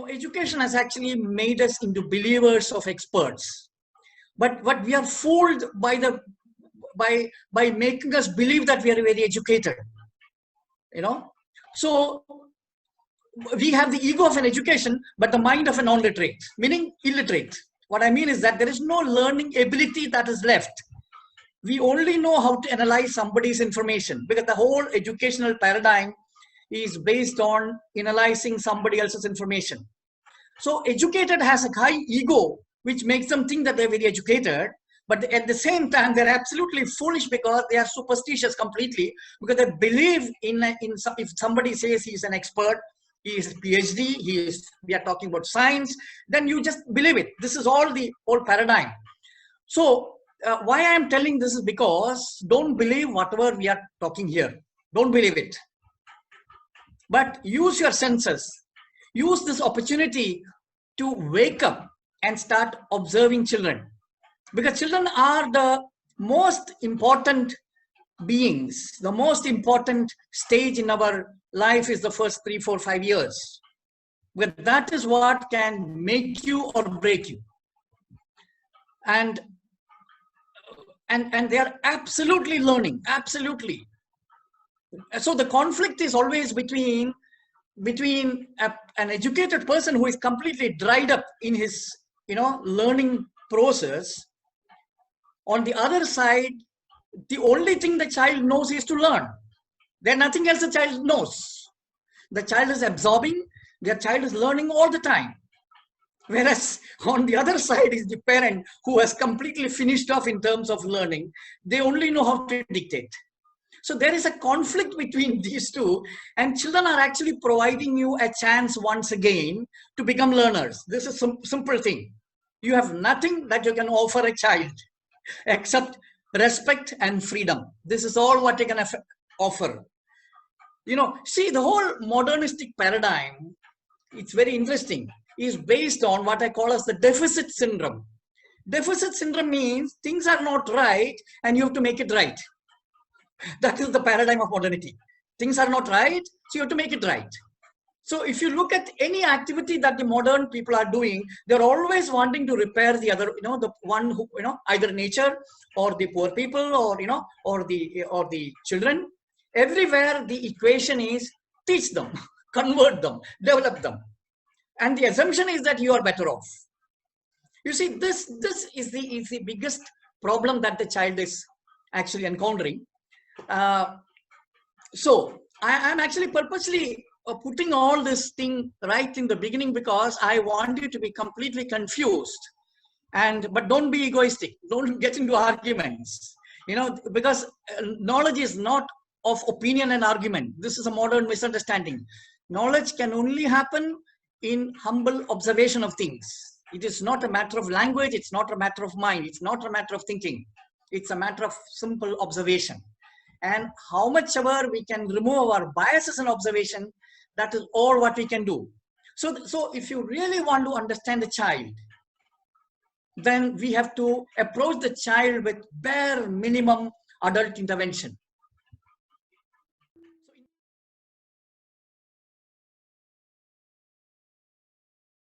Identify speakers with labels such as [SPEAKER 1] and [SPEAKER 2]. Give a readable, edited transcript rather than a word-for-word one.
[SPEAKER 1] education has actually made us into believers of experts. But we are fooled by making us believe that we are very educated. So we have the ego of an education, but the mind of a non-literate, meaning illiterate. What I mean is that there is no learning ability that is left. We only know how to analyze somebody's information, because the whole educational paradigm is based on analyzing somebody else's information. So educated has a high ego, which makes them think that they're very educated. But at the same time, they're absolutely foolish because they are superstitious completely, because they believe if somebody says he's an expert, he is a PhD, we are talking about science, then you just believe it. This is all the whole paradigm. So why I am telling this is because don't believe whatever we are talking here. Don't believe it. But use your senses. Use this opportunity to wake up and start observing children. Because children are the most important beings. The most important stage in our life is the first 3, 4, 5 years. But that is what can make you or break you. And they are absolutely learning, absolutely. So the conflict is always between an educated person who is completely dried up in his learning process. On the other side, the only thing the child knows is to learn. There's nothing else the child knows. The child is absorbing, their child is learning all the time. Whereas on the other side is the parent who has completely finished off in terms of learning. They only know how to dictate. So there is a conflict between these two, and children are actually providing you a chance once again to become learners. This is a simple thing. You have nothing that you can offer a child except respect and freedom. This is all what you can offer. See, the whole modernistic paradigm, it's very interesting, is based on what I call as the deficit syndrome. Deficit syndrome means things are not right and you have to make it right. That is the paradigm of modernity. Things are not right, so you have to make it right. So if you look at any activity that the modern people are doing, they're always wanting to repair the other, the one who, either nature or the poor people or, or the children. Everywhere the equation is teach them, convert them, develop them. And the assumption is that you are better off. You see, this is the biggest problem that the child is actually encountering. So I'm actually purposely putting all this thing right in the beginning because I want you to be completely confused. But don't be egoistic. Don't get into arguments. Because knowledge is not of opinion and argument. This is a modern misunderstanding. Knowledge can only happen in humble observation of things. It is not a matter of language. It's not a matter of mind. It's not a matter of thinking. It's a matter of simple observation. And how much ever we can remove our biases and observation, that is all what we can do. So if you really want to understand the child, then we have to approach the child with bare minimum adult intervention.